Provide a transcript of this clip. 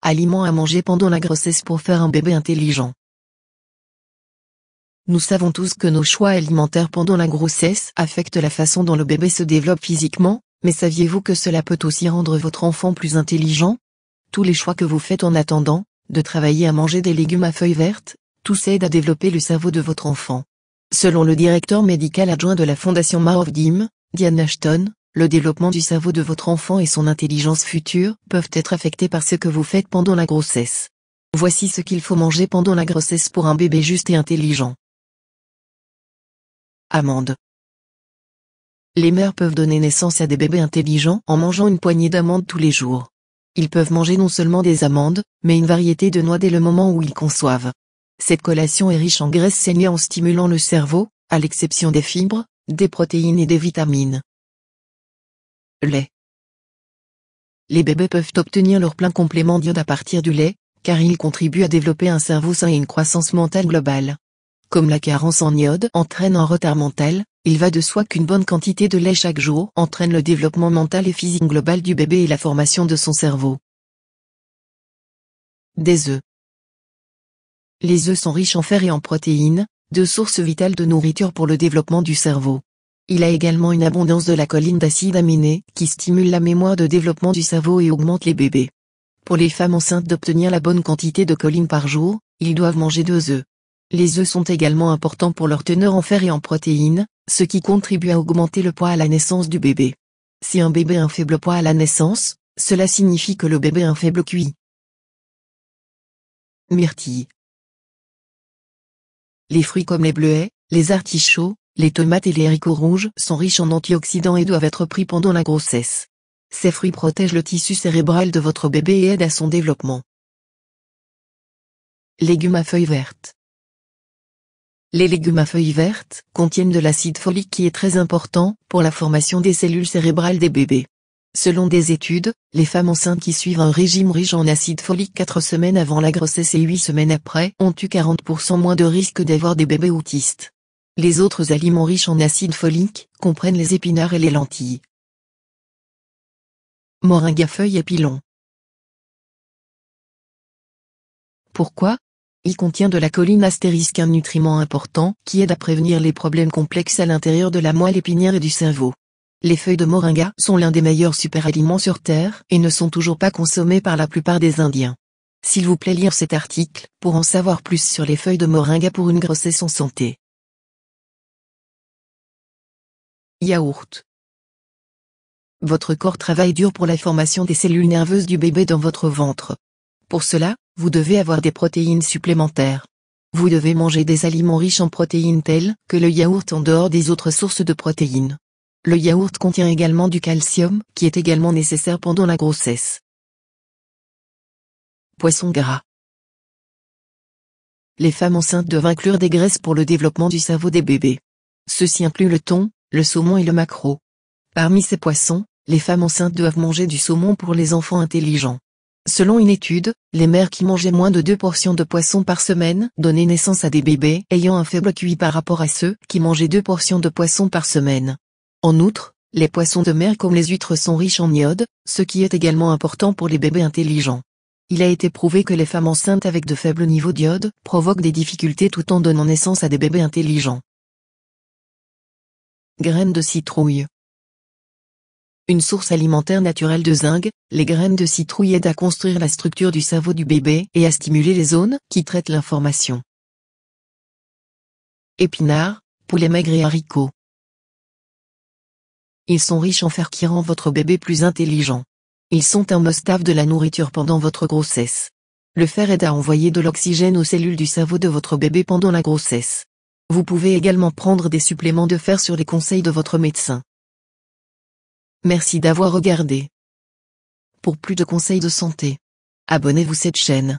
Aliments à manger pendant la grossesse pour faire un bébé intelligent. Nous savons tous que nos choix alimentaires pendant la grossesse affectent la façon dont le bébé se développe physiquement, mais saviez-vous que cela peut aussi rendre votre enfant plus intelligent? Tous les choix que vous faites en attendant de travailler à manger des légumes à feuilles vertes, tout ça aide à développer le cerveau de votre enfant. Selon le directeur médical adjoint de la Fondation Marovdim, Diane Ashton, le développement du cerveau de votre enfant et son intelligence future peuvent être affectés par ce que vous faites pendant la grossesse. Voici ce qu'il faut manger pendant la grossesse pour un bébé juste et intelligent. Amandes. Les mères peuvent donner naissance à des bébés intelligents en mangeant une poignée d'amandes tous les jours. Ils peuvent manger non seulement des amandes, mais une variété de noix dès le moment où ils conçoivent. Cette collation est riche en graisses saines en stimulant le cerveau, à l'exception des fibres, des protéines et des vitamines. Lait. Les bébés peuvent obtenir leur plein complément d'iode à partir du lait, car il contribue à développer un cerveau sain et une croissance mentale globale. Comme la carence en iode entraîne un retard mental, il va de soi qu'une bonne quantité de lait chaque jour entraîne le développement mental et physique global du bébé et la formation de son cerveau. Des œufs. Les œufs sont riches en fer et en protéines, deux sources vitales de nourriture pour le développement du cerveau. Il a également une abondance de la choline d'acides aminés qui stimule la mémoire de développement du cerveau et augmente les bébés. Pour les femmes enceintes d'obtenir la bonne quantité de choline par jour, ils doivent manger 2 œufs. Les œufs sont également importants pour leur teneur en fer et en protéines, ce qui contribue à augmenter le poids à la naissance du bébé. Si un bébé a un faible poids à la naissance, cela signifie que le bébé a un faible QI. Myrtille. Les fruits comme les bleuets, les artichauts, les tomates et les haricots rouges sont riches en antioxydants et doivent être pris pendant la grossesse. Ces fruits protègent le tissu cérébral de votre bébé et aident à son développement. Légumes à feuilles vertes. Les légumes à feuilles vertes contiennent de l'acide folique qui est très important pour la formation des cellules cérébrales des bébés. Selon des études, les femmes enceintes qui suivent un régime riche en acide folique 4 semaines avant la grossesse et 8 semaines après ont eu 40% moins de risque d'avoir des bébés autistes. Les autres aliments riches en acide folique comprennent les épinards et les lentilles. Moringue à feuilles et pilons. Pourquoi? Il contient de la choline astérisque, un nutriment important qui aide à prévenir les problèmes complexes à l'intérieur de la moelle épinière et du cerveau. Les feuilles de moringa sont l'un des meilleurs superaliments sur Terre et ne sont toujours pas consommées par la plupart des Indiens. S'il vous plaît, lire cet article pour en savoir plus sur les feuilles de moringa pour une grossesse en santé. Yaourt. Votre corps travaille dur pour la formation des cellules nerveuses du bébé dans votre ventre. Pour cela, vous devez avoir des protéines supplémentaires. Vous devez manger des aliments riches en protéines tels que le yaourt en dehors des autres sources de protéines. Le yaourt contient également du calcium, qui est également nécessaire pendant la grossesse. Poisson gras. Les femmes enceintes doivent inclure des graisses pour le développement du cerveau des bébés. Ceci inclut le thon, le saumon et le maquereau. Parmi ces poissons, les femmes enceintes doivent manger du saumon pour les enfants intelligents. Selon une étude, les mères qui mangeaient moins de 2 portions de poisson par semaine donnaient naissance à des bébés ayant un faible QI par rapport à ceux qui mangeaient 2 portions de poisson par semaine. En outre, les poissons de mer comme les huîtres sont riches en iode, ce qui est également important pour les bébés intelligents. Il a été prouvé que les femmes enceintes avec de faibles niveaux d'iode provoquent des difficultés tout en donnant naissance à des bébés intelligents. Graines de citrouille. Une source alimentaire naturelle de zinc, les graines de citrouille aident à construire la structure du cerveau du bébé et à stimuler les zones qui traitent l'information. Épinards, poulet maigre et haricots. Ils sont riches en fer qui rend votre bébé plus intelligent. Ils sont un must-have de la nourriture pendant votre grossesse. Le fer aide à envoyer de l'oxygène aux cellules du cerveau de votre bébé pendant la grossesse. Vous pouvez également prendre des suppléments de fer sur les conseils de votre médecin. Merci d'avoir regardé. Pour plus de conseils de santé, abonnez-vous à cette chaîne.